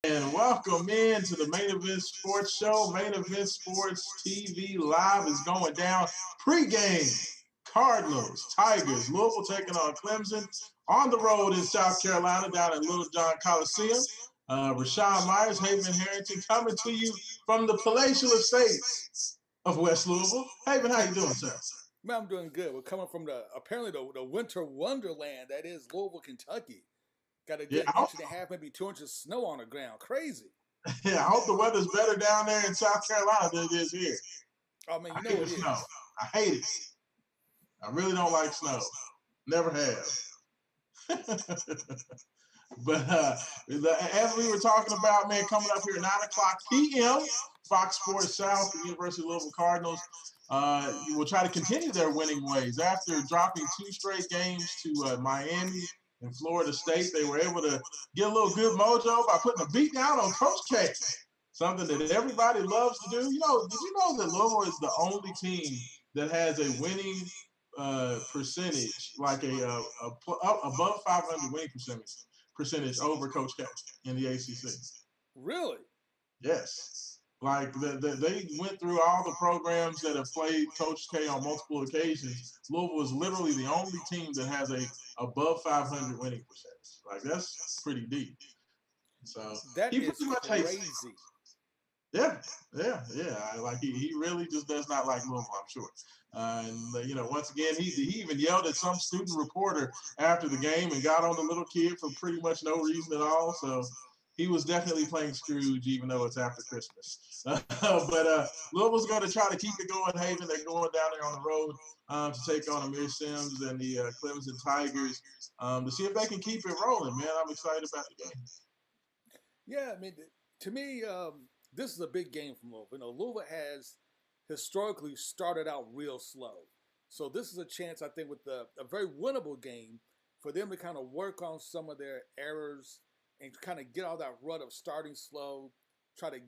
And welcome in to the Main Event Sports Show. Main Event Sports TV Live is going down. Pregame, Cardinals, Tigers, Louisville taking on Clemson. On the road in South Carolina, down at Little John Coliseum. Rashawn Myers, Haven Harrington coming to you from the palatial estates of West Louisville. Haven, how you doing, sir? Man, I'm doing good. We're coming from the winter wonderland that is Louisville, Kentucky. Got a Yeah, good inch and a half, maybe 2 inches of snow on the ground. Crazy. I hope the weather's better down there in South Carolina than it is here. Oh man, I you know hate it the is. snow. I hate it. I really don't like snow. Never have. But as we were talking about, man, coming up here at 9 o'clock p.m., Fox Sports South, the University of Louisville Cardinals, will try to continue their winning ways. After dropping two straight games to Miami and Florida State, they were able to get a little good mojo by putting a beat down on Coach K, something that everybody loves to do. You know, did you know that Louisville is the only team that has a winning percentage, like above 500 winning percentage over Coach K in the ACC? Really? Yes. Like they went through all the programs that have played Coach K on multiple occasions. Louisville is literally the only team that has a above 500 winning percentage. Like that's pretty deep. So That he is pretty much hates. crazy. Yeah. Like he really just does not like Louisville, I'm sure. And once again, he even yelled at some student reporter after the game and got on the little kid for pretty much no reason at all. So he was definitely playing Scrooge, even though it's after Christmas. But Louisville's going to try to keep it going. Haven, they're going down there on the road to take on Amir Sims and the Clemson Tigers to see if they can keep it rolling. Man, I'm excited about the game. Yeah, I mean, to me, this is a big game from Louisville. Louisville has historically started out real slow. So this is a chance, I think, with a very winnable game for them to kind of work on some of their errors and kind of get out that rut of starting slow, try to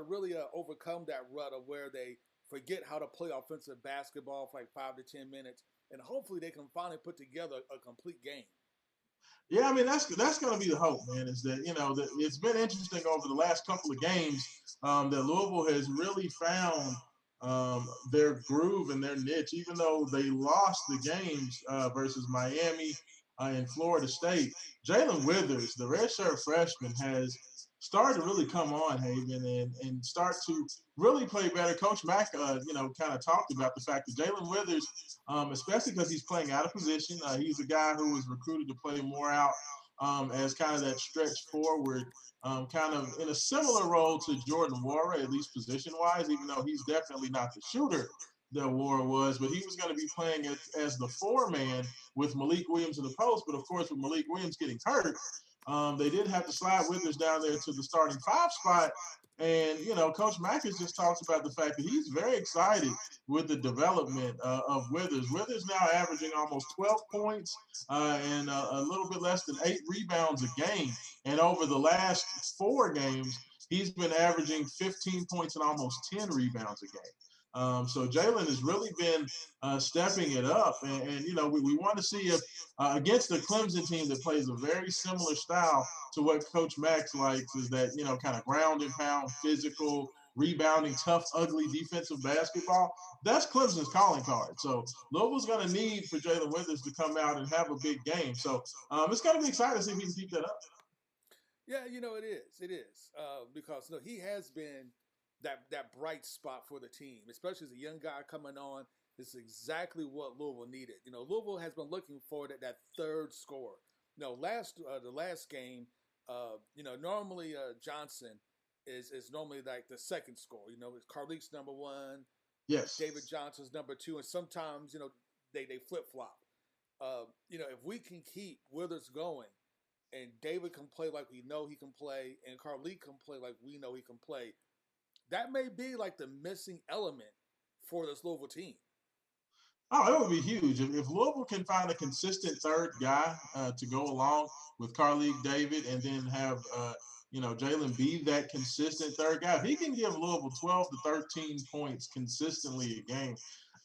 really overcome that rut of where they forget how to play offensive basketball for like 5 to 10 minutes, and hopefully they can finally put together a complete game. Yeah, I mean that's going to be the hope, man. Is that that it's been interesting over the last couple of games that Louisville has really found their groove and their niche, even though they lost the games versus Miami and Florida State. Jalen Withers, the redshirt freshman, has started to really come on, Haven, and start to really play better. Coach Mack, kind of talked about the fact that Jalen Withers, especially because he's playing out of position, he's a guy who was recruited to play more out as kind of that stretch forward, kind of in a similar role to Jordan Wara, at least position-wise, even though he's definitely not the shooter that Wara was, but he was going to be playing as the four-man with Malik Williams in the post. But, of course, with Malik Williams getting hurt, they did have to slide Withers down there to the starting five spot. And, Coach Mack has just talked about the fact that he's very excited with the development of Withers. Withers now averaging almost 12 points and a little bit less than 8 rebounds a game. And over the last 4 games, he's been averaging 15 points and almost 10 rebounds a game. So Jalen has really been stepping it up. And we want to see if against the Clemson team that plays a very similar style to what Coach Max likes is that, kind of ground and pound, physical, rebounding, tough, ugly defensive basketball. That's Clemson's calling card. So Louisville's going to need for Jalen Withers to come out and have a big game. So it's going to be exciting to see if he can keep that up. Yeah, it is. It is because he has been that bright spot for the team, especially as a young guy coming on. This is exactly what Louisville needed. Louisville has been looking for that third scorer. The last game, normally Johnson is normally like the second scorer. It's Carlik's number 1, Yes. David Johnson's number 2, and sometimes they flip flop. If we can keep Withers going, and David can play like we know he can play, and Carlik can play like we know he can play, that may be like the missing element for this Louisville team. Oh, it would be huge. If Louisville can find a consistent third guy to go along with Carlik David and then have, Jalen be that consistent third guy, if he can give Louisville 12 to 13 points consistently a game,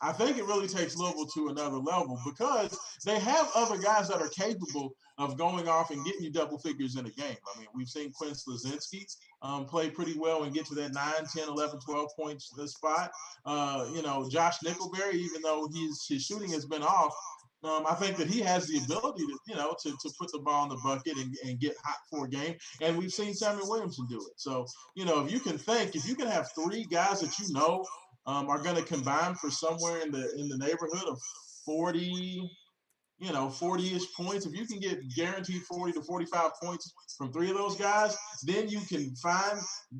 I think it really takes Louisville to another level because they have other guys that are capable of going off and getting you double figures in a game. I mean, we've seen Quinn Slazinski play pretty well and get to that 9, 10, 11, 12 points spot. Josh Nickelberry, even though his shooting has been off, I think that he has the ability to put the ball in the bucket and get hot for a game. And we've seen Samuel Williamson do it. So, if you can have three guys that are going to combine for somewhere in the neighborhood of 40, 40-ish points. If you can get guaranteed 40 to 45 points from three of those guys, then you can find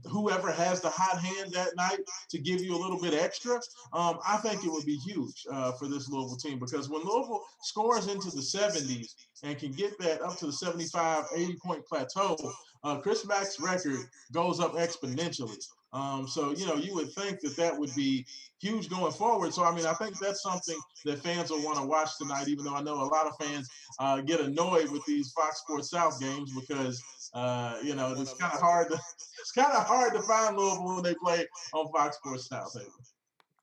whoever has the hot hand that night to give you a little bit extra. I think it would be huge for this Louisville team, because when Louisville scores into the 70s and can get that up to the 75, 80-point plateau, Chris Mack's record goes up exponentially. So you would think that would be huge going forward. So, I mean, I think that's something that fans will want to watch tonight, even though I know a lot of fans get annoyed with these Fox Sports South games because, it's kind of hard to find Louisville when they play on Fox Sports South.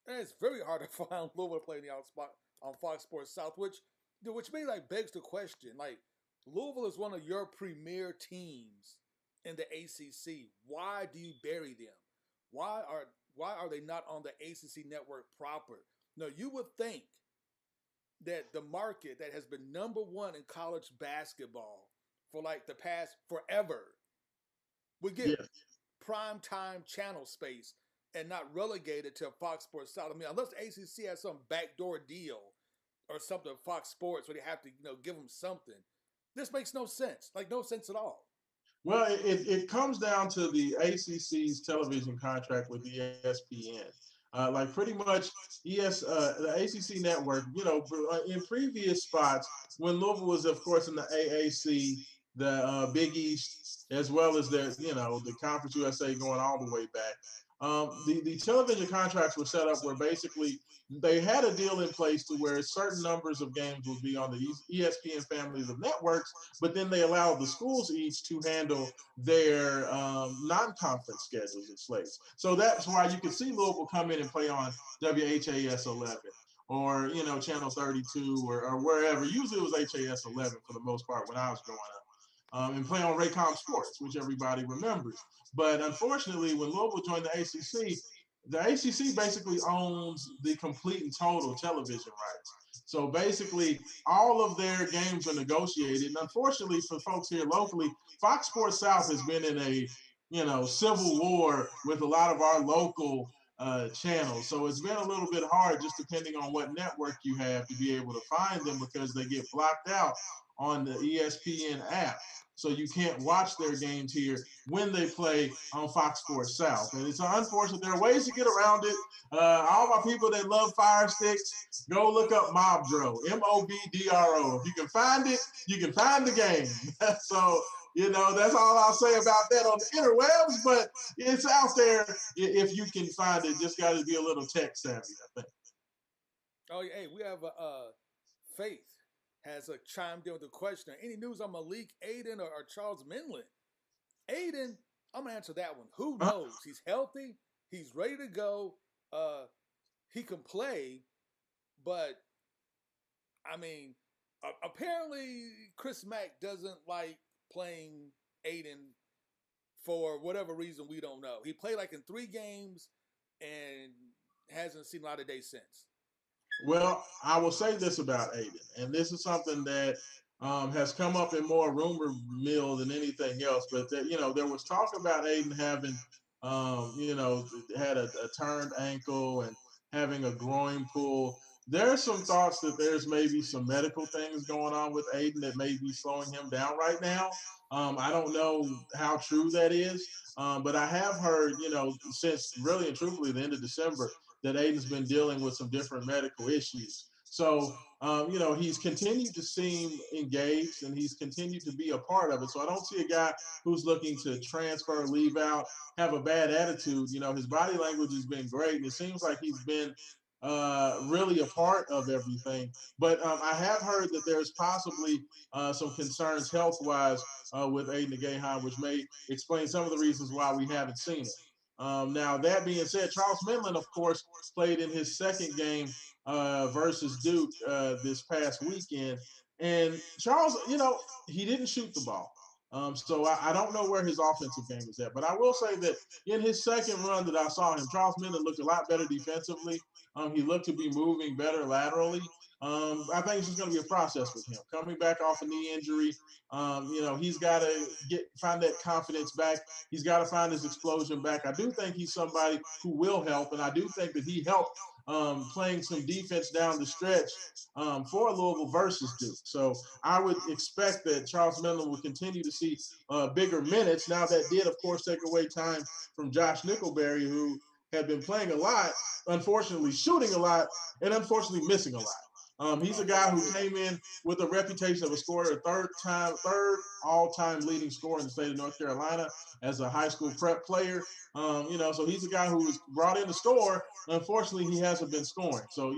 And it's very hard to find Louisville playing the outspot on Fox Sports South, which me like begs the question. Like, Louisville is one of your premier teams in the ACC. Why do you bury them? Why are they not on the ACC network proper? No, you would think that the market that has been number one in college basketball for like the past forever would get prime time channel space and not relegated to Fox Sports South. I mean, unless the ACC has some backdoor deal or something, Fox Sports, where they have to give them something. This makes no sense. Like, no sense at all. Well, it comes down to the ACC's television contract with ESPN. Like pretty much, the ACC network. In previous spots when Louisville was, of course, in the AAC, the Big East, as well as the Conference USA going all the way back. The television contracts were set up where basically they had a deal in place to where certain numbers of games would be on the ESPN families of networks, but then they allowed the schools each to handle their non-conference schedules and slates. So that's why you could see Louisville come in and play on WHAS 11 or Channel 32 or wherever. Usually it was HAS 11 for the most part when I was growing up. And play on Raycom Sports, which everybody remembers. But unfortunately, when Louisville joined the ACC basically owns the complete and total television rights. So basically, all of their games are negotiated. And unfortunately for folks here locally, Fox Sports South has been in a civil war with a lot of our local channels. So it's been a little bit hard, just depending on what network you have, to be able to find them, because they get blocked out on the ESPN app. So you can't watch their games here when they play on Fox Sports South. And it's unfortunate. There are ways to get around it. All my people that love Fire Sticks, go look up Mobdro, Mobdro. If you can find it, you can find the game. So, that's all I'll say about that on the interwebs, but it's out there if you can find it. Just got to be a little tech savvy, I think. Oh, hey, we have Faith has chimed in with a question. Any news on Malik Aiden or Charles Minlin? Aiden, I'm going to answer that one. Who knows? He's healthy. He's ready to go. He can play, but, I mean, apparently Chris Mack doesn't like playing Aiden for whatever reason we don't know. He played like in 3 games and hasn't seen a lot of days since. Well, I will say this about Aiden, and this is something that has come up in more rumor mill than anything else. But there was talk about Aiden having, had a turned ankle and having a groin pull. There are some thoughts that there's maybe some medical things going on with Aiden that may be slowing him down right now. I don't know how true that is, but I have heard, since really and truthfully the end of December, that Aiden's been dealing with some different medical issues. So, he's continued to seem engaged and he's continued to be a part of it. So I don't see a guy who's looking to transfer, leave out, have a bad attitude. His body language has been great, and it seems like he's been really a part of everything. But I have heard that there's possibly some concerns health-wise with Aiden Gahan, which may explain some of the reasons why we haven't seen it. Now, that being said, Charles Minlin, of course, played in his second game versus Duke this past weekend. And Charles, he didn't shoot the ball. So I don't know where his offensive game is at. But I will say that in his second run that I saw him, Charles Mendon looked a lot better defensively. He looked to be moving better laterally. I think it's just going to be a process with him coming back off a knee injury. He's got to find that confidence back. He's got to find his explosion back. I do think he's somebody who will help, and I do think that he helped playing some defense down the stretch for Louisville versus Duke. So I would expect that Charles Mendon will continue to see bigger minutes. Now, that did, of course, take away time from Josh Nickelberry, who had been playing a lot, unfortunately shooting a lot, and unfortunately missing a lot. He's a Oh guy yeah. who came in with a reputation of a scorer, third all-time leading scorer in the state of North Carolina as a high school prep player. So he's a guy who was brought in to score. Unfortunately, he hasn't been scoring. So,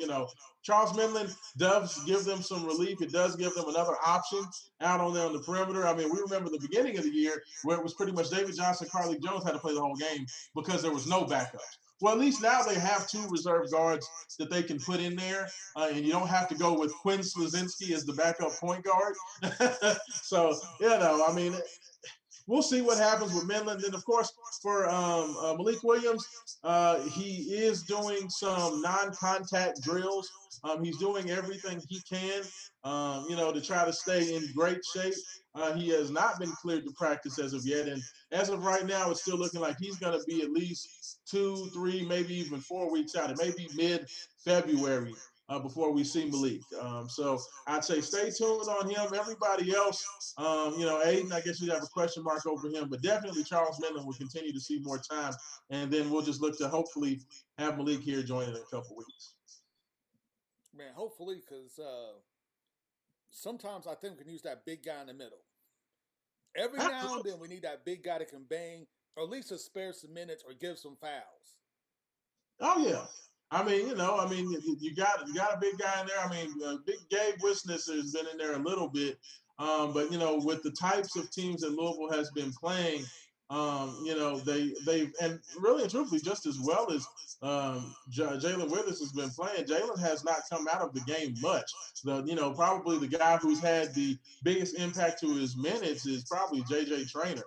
Charles Midland does give them some relief. It does give them another option out on there on the perimeter. I mean, we remember the beginning of the year where it was pretty much David Johnson, Carly Jones had to play the whole game because there was no backups. Well, at least now they have two reserve guards that they can put in there, and you don't have to go with Quinn Slazinski as the backup point guard. So, I mean, we'll see what happens with Midland. Then, of course, for Malik Williams, he is doing some non-contact drills. He's doing everything he can, to try to stay in great shape. He has not been cleared to practice as of yet, and as of right now, it's still looking like he's going to be at least 2, 3, maybe even 4 weeks out. It may be mid-February before we see Malik. So I'd say stay tuned on him. Everybody else, Aiden, I guess you'd have a question mark over him, but definitely Charles Midland will continue to see more time, and then we'll just look to hopefully have Malik here join in a couple weeks. Man, hopefully, because sometimes I think we can use that big guy in the middle. Every now and Absolutely. then we need that big guy that can bang, or at least to spare some minutes or give some fouls. Oh yeah. I mean, you got a big guy in there. I mean, Big Gabe Wisness has been in there a little bit, but with the types of teams that Louisville has been playing, they've and really and truthfully just as well as Jalen Withers has been playing. Jalen has not come out of the game much. Probably the guy who's had the biggest impact to his minutes is probably JJ Trainer.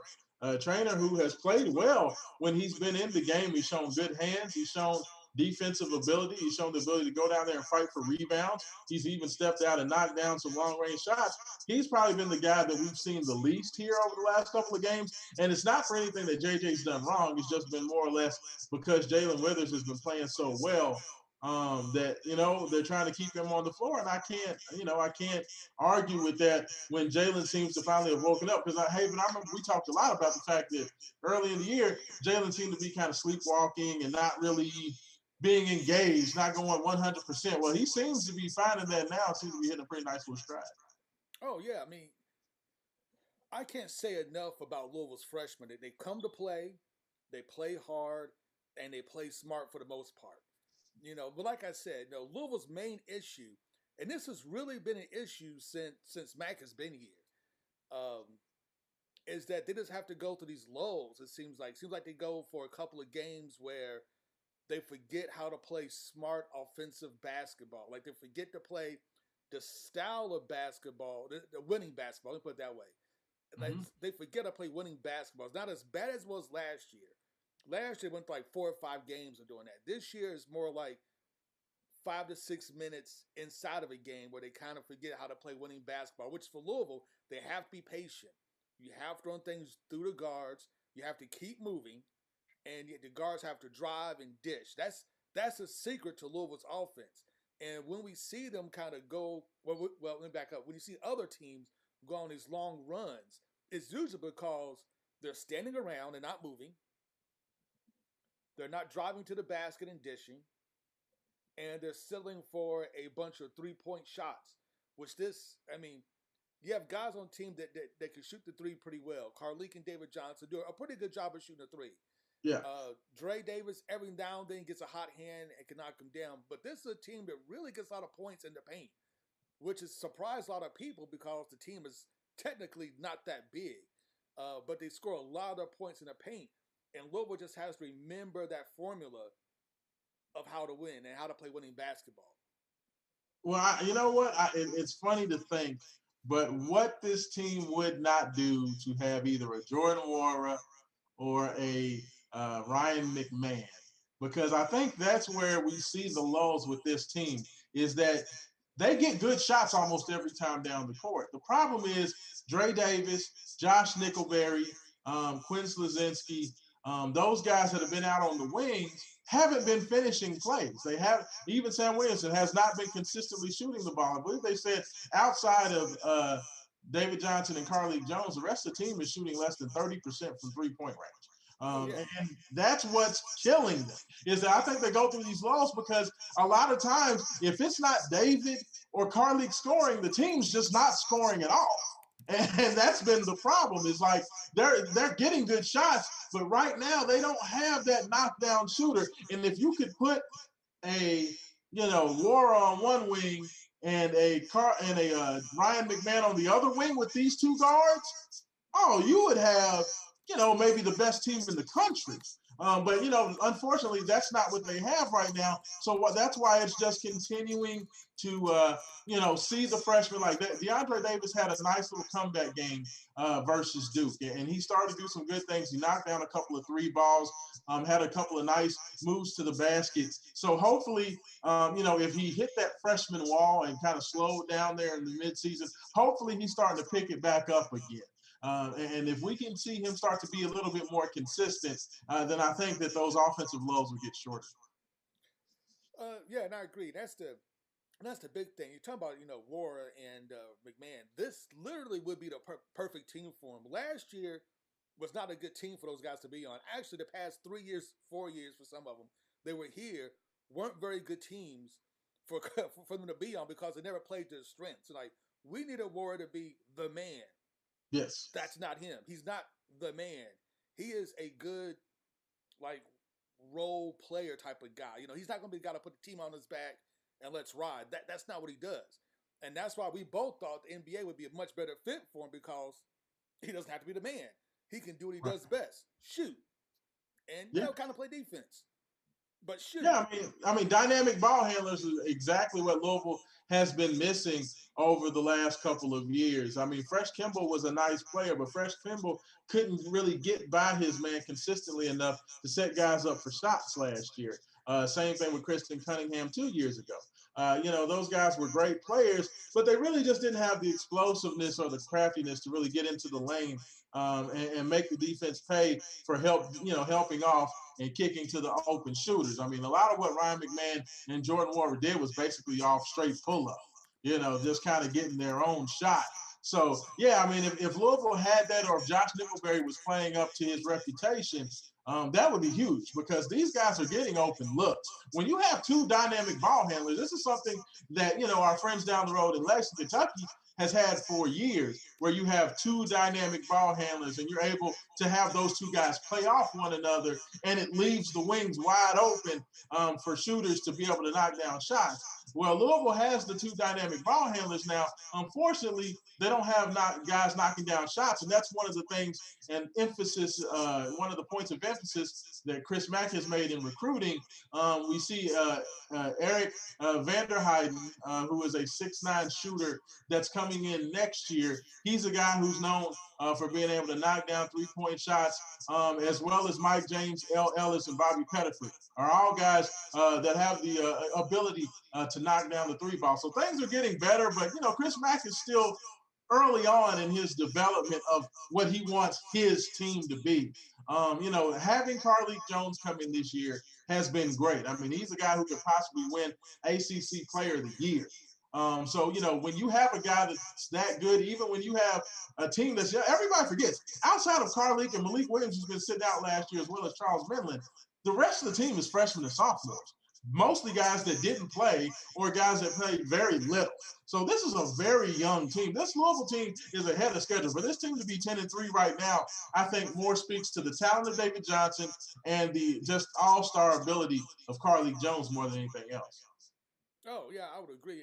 Trainer who has played well when he's been in the game. He's shown good hands. He's shown defensive ability. He's shown the ability to go down there and fight for rebounds. He's even stepped out and knocked down some long range shots. He's probably been the guy that we've seen the least here over the last couple of games. And it's not for anything that JJ's done wrong. It's just been more or less because Jalen Withers has been playing so well that they're trying to keep him on the floor, and I can't argue with that when Jalen seems to finally have woken up. Because I remember we talked a lot about the fact that early in the year Jalen seemed to be kind of sleepwalking and not really being engaged, not going 100%. Well, he seems to be finding that now. Seems to be hitting a pretty nice little stride. Oh yeah, I mean, I can't say enough about Louisville's freshmen. They come to play, they play hard, and they play smart for the most part. But like I said, Louisville's main issue, and this has really been an issue since Mac has been here, um, is that they just have to go through these lulls. It seems like they go for a couple of games where they forget how to play smart offensive basketball. Like they forget to play the style of basketball, the winning basketball. Let me put it that way. Like Mm-hmm. they forget to play winning basketball. It's not as bad as it was last year. Last year went like 4 or 5 games of doing that. This year is more like 5 to 6 minutes inside of a game where they kind of forget how to play winning basketball. Which for Louisville, they have to be patient. You have to run things through the guards. You have to keep moving, and the guards have to drive and dish. That's a secret to Louisville's offense. And when we see them kind of go, let me back up. When you see other teams go on these long runs, it's usually because they're standing around and not moving. They're not driving to the basket and dishing, and they're settling for a bunch of 3-point shots. I mean, you have guys on the team that can shoot the three pretty well. Carleek and David Johnson do a pretty good job of shooting the three. Yeah. Dre Davis every now and then gets a hot hand and can knock him down. But this is a team that really gets a lot of points in the paint, which has surprised a lot of people because the team is technically not that big. But they score a lot of their points in the paint. And Louisville just has to remember that formula of how to win and how to play winning basketball. Well, you know what? It's funny to think. But what this team would not do to have either a Jordan Wara or a Ryan McMahon, because I think that's where we see the lulls with this team is that they get good shots almost every time down the court. The problem is Dre Davis, Josh Nickelberry, Quinn Slazinski, those guys that have been out on the wings haven't been finishing plays. They have even Sam Williamson has not been consistently shooting the ball. I believe they said outside of David Johnson and Carlik Jones, the rest of the team is shooting less than 30% from three-point range. Oh yeah. And that's what's killing them is that I think they go through these lulls because a lot of times if it's not David or Carlik scoring, the team's just not scoring at all. And that's been the problem. Is like they're getting good shots, but right now they don't have that knockdown shooter. And if you could put a Wara on one wing and a Ryan McMahon on the other wing with these two guards, oh, you would have maybe the best team in the country. But unfortunately, that's not what they have right now. So that's why it's just continuing to see the freshmen like that. DeAndre Davis had a nice little comeback game versus Duke, and he started to do some good things. He knocked down a couple of three balls, had a couple of nice moves to the basket. So hopefully, if he hit that freshman wall and kind of slowed down there in the midseason, hopefully he's starting to pick it back up again. And if we can see him start to be a little bit more consistent, then I think that those offensive lulls will get shorter. Yeah, and I agree. That's the big thing. You're talking about Wara and McMahon. This literally would be the perfect team for him. Last year was not a good team for those guys to be on. Actually, the past 3 years, 4 years for some of them, they were here, weren't very good teams for them to be on because they never played to their strengths. Like we needed Wara to be the man. Yes. That's not him. He's not the man. He is a good, like, role player type of guy. He's not going to be the guy to put the team on his back and let's ride. That's not what he does. And that's why we both thought the NBA would be a much better fit for him because he doesn't have to be the man. He can do what he does best, shoot, and kind of play defense. But shoot. Yeah, I mean, dynamic ball handlers is exactly what Louisville has been missing over the last couple of years. I mean, Fresh Kimball was a nice player, but Fresh Kimball couldn't really get by his man consistently enough to set guys up for shots last year. Same thing with Kristen Cunningham 2 years ago. Those guys were great players, but they really just didn't have the explosiveness or the craftiness to really get into the lane and make the defense pay for helping off and kicking to the open shooters. I mean, a lot of what Ryan McMahon and Jordan Wara did was basically off straight pull-up, just kind of getting their own shot. So, yeah, I mean, if Louisville had that or if Josh Nickelberry was playing up to his reputation, that would be huge because these guys are getting open looks. When you have two dynamic ball handlers, this is something that, our friends down the road in Lexington, Kentucky, has had for years, where you have two dynamic ball handlers and you're able to have those two guys play off one another, and it leaves the wings wide open for shooters to be able to knock down shots. Well, Louisville has the two dynamic ball handlers now. Unfortunately, they don't have guys knocking down shots, and that's one of the things and emphasis, one of the points of emphasis that Chris Mack has made in recruiting. We see Eric Vanderheiden, who is a 6'9" shooter that's coming in next year. He's a guy who's known for being able to knock down three-point shots, as well as Mike James, L. Ellis, and Bobby Pettiford are all guys that have the ability to knock down the three ball. So things are getting better, but, Chris Mack is still early on in his development of what he wants his team to be. Having Carlik Jones come in this year has been great. I mean, he's a guy who could possibly win ACC Player of the Year. So, when you have a guy that's that good, even when you have a team that's, everybody forgets, outside of Carlik and Malik Williams, who's been sitting out last year, as well as Charles Minlin, the rest of the team is freshmen and sophomores. Mostly guys that didn't play or guys that played very little. So this is a very young team. This Louisville team is ahead of schedule. For this team to be 10-3 right now, I think more speaks to the talent of David Johnson and the just all-star ability of Carlik Jones more than anything else. Oh, yeah, I would agree.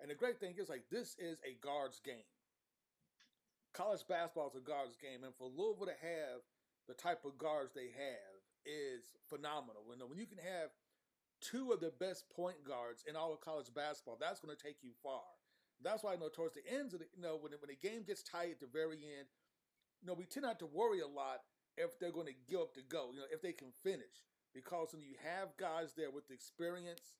And the great thing is, like, this is a guards game. College basketball is a guards game. And for Louisville to have the type of guards they have is phenomenal. When you can have two of the best point guards in all of college basketball, that's going to take you far. That's why I know towards the ends of the, when the game gets tight at the very end, we tend not to worry a lot if they're going to give up the go, if they can finish. Because when you have guys there with the experience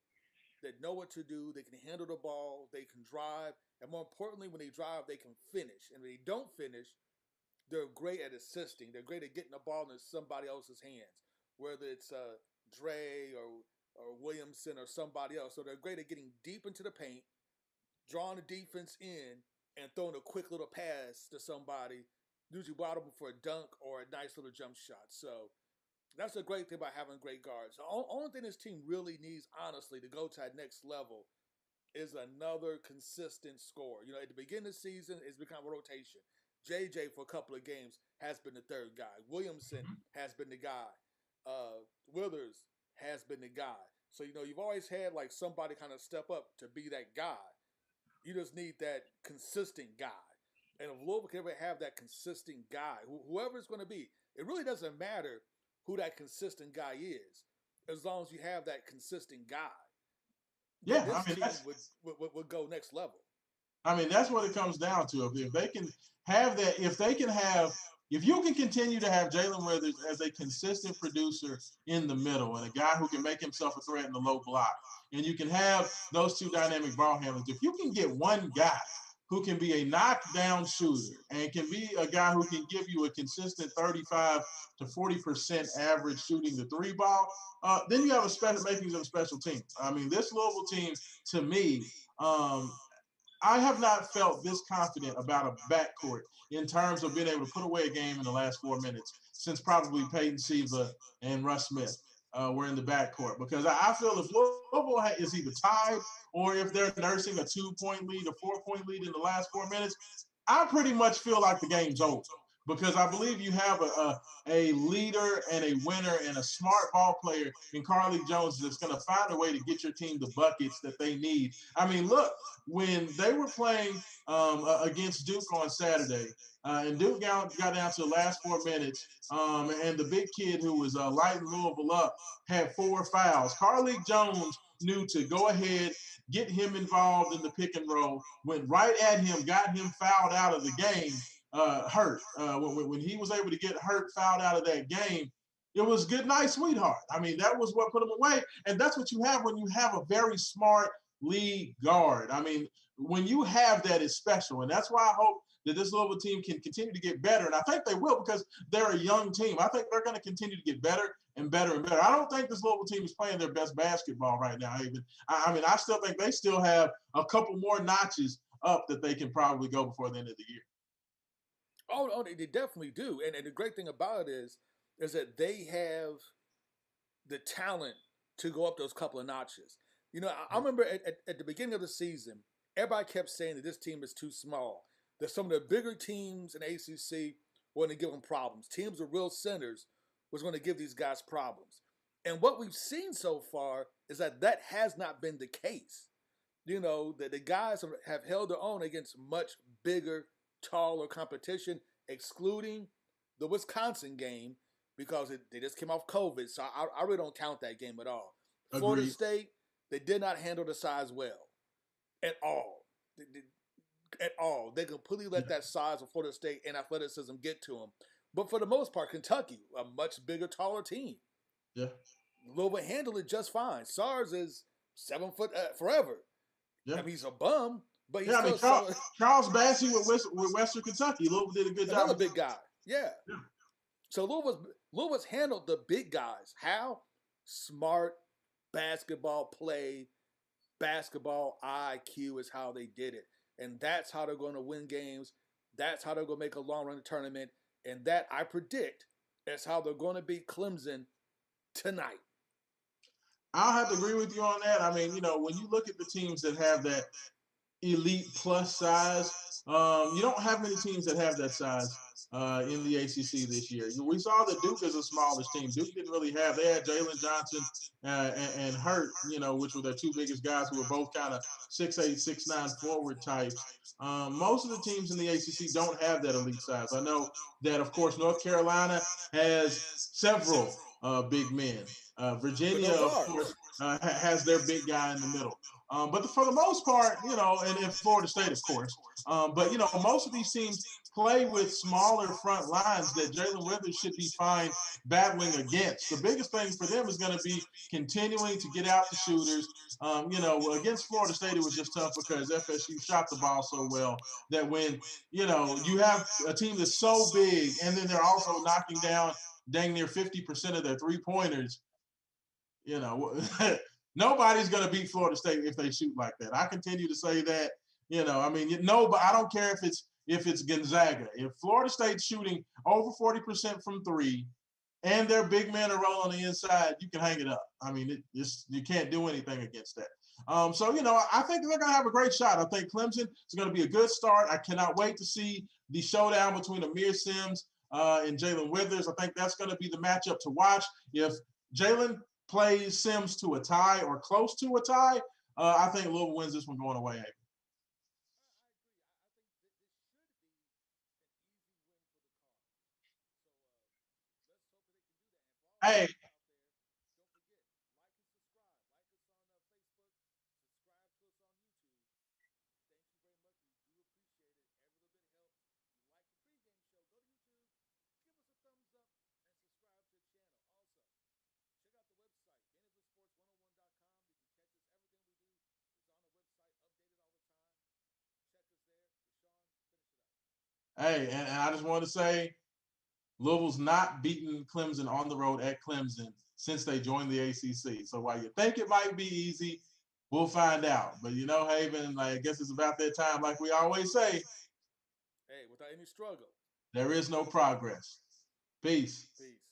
that know what to do, they can handle the ball, they can drive, and more importantly, when they drive, they can finish. And when they don't finish, they're great at assisting. They're great at getting the ball in somebody else's hands, whether it's Dre or Williamson or somebody else. So they're great at getting deep into the paint, drawing the defense in, and throwing a quick little pass to somebody, usually bottom for a dunk or a nice little jump shot. So that's a great thing about having great guards. The only thing this team really needs, honestly, to go to that next level is another consistent scorer. At the beginning of the season, it's become a rotation. JJ for a couple of games has been the third guy. Williamson has been the guy. Withers has been the guy. So you've always had like somebody kind of step up to be that guy. You just need that consistent guy. And if Louisville can ever have that consistent guy, whoever it's going to be, it really doesn't matter who that consistent guy is, as long as you have that consistent guy. Yeah, This team would go next level. I mean, that's what it comes down to. If they can have that, if you can continue to have Jalen Withers as a consistent producer in the middle and a guy who can make himself a threat in the low block, and you can have those two dynamic ball handlers, if you can get one guy who can be a knockdown shooter and can be a guy who can give you a consistent 35 to 40% average shooting the three ball, then you have makings of a special team. I mean, this Louisville team, to me, I have not felt this confident about a backcourt in terms of being able to put away a game in the last 4 minutes since probably Peyton Siva and Russ Smith were in the backcourt. Because I feel if Louisville is either tied or if they're nursing a 2-point lead, a 4-point lead in the last 4 minutes, I pretty much feel like the game's over. Because I believe you have a leader and a winner and a smart ball player in Carly Jones that's going to find a way to get your team the buckets that they need. I mean, look, when they were playing against Duke on Saturday, and Duke got down to the last 4 minutes, and the big kid who was lighting Louisville up had 4 fouls. Carly Jones knew to go ahead, get him involved in the pick and roll, went right at him, got him fouled out of the game. Hurt. When he was able to get Hurt fouled out of that game, it was good night, sweetheart. I mean, that was what put him away. And that's what you have when you have a very smart lead guard. I mean, when you have that, it's special. And that's why I hope that this Louisville team can continue to get better. And I think they will because they're a young team. I think they're going to continue to get better and better and better. I don't think this Louisville team is playing their best basketball right now, even. I mean, I still think they still have a couple more notches up that they can probably go before the end of the year. Oh, they definitely do. And the great thing about it is that they have the talent to go up those couple of notches. I remember at the beginning of the season, everybody kept saying that this team is too small, that some of the bigger teams in the ACC were going to give them problems. Teams with real centers was going to give these guys problems. And what we've seen so far is that has not been the case. That the guys have held their own against much bigger, taller competition, excluding the Wisconsin game because they just came off COVID. So I really don't count that game at all. Agreed. Florida State, they did not handle the size well at all. At all. They completely let that size of Florida State and athleticism get to them. But for the most part, Kentucky, a much bigger, taller team. Yeah. Louisville handled it just fine. SARS is 7 foot forever. Yeah. I mean, he's a bum. But he's Charles Bassey with Western Kentucky. Louisville did a good job. Another big guy. Yeah. So Louisville's handled the big guys. How? Smart basketball play, basketball IQ is how they did it. And that's how they're going to win games. That's how they're going to make a long-run tournament. And that, I predict, is how they're going to beat Clemson tonight. I'll have to agree with you on that. I mean, when you look at the teams that have that elite plus size, you don't have many teams that have that size in the ACC this year. We saw that Duke is a smallish team. Duke didn't really have. They had Jalen Johnson and Hurt, which were their two biggest guys who were both kind of 6'8", 6'9" forward types. Most of the teams in the ACC don't have that elite size. I know that, of course, North Carolina has several big men. But Virginia, no of guards. course, has their big guy in the middle. But for the most part, and Florida State, of course. But most of these teams play with smaller front lines that Jalen Withers should be fine battling against. The biggest thing for them is going to be continuing to get out the shooters. Against Florida State, it was just tough because FSU shot the ball so well that when you have a team that's so big and then they're also knocking down dang near 50% of their three-pointers, you know, nobody's going to beat Florida State if they shoot like that. I continue to say that, but I don't care if it's Gonzaga. If Florida State's shooting over 40% from three and their big men are rolling on the inside, you can hang it up. I mean, you can't do anything against that. I think they're going to have a great shot. I think Clemson is going to be a good start. I cannot wait to see the showdown between Amir Sims and Jalen Withers. I think that's going to be the matchup to watch. If Jalen plays Sims to a tie or close to a tie, I think Louisville wins this one going away. Hey, and I just want to say Louisville's not beaten Clemson on the road at Clemson since they joined the ACC. So while you think it might be easy, we'll find out. But Haven, I guess it's about that time, like we always say, Hey, without any struggle. there is no progress. Peace. Peace.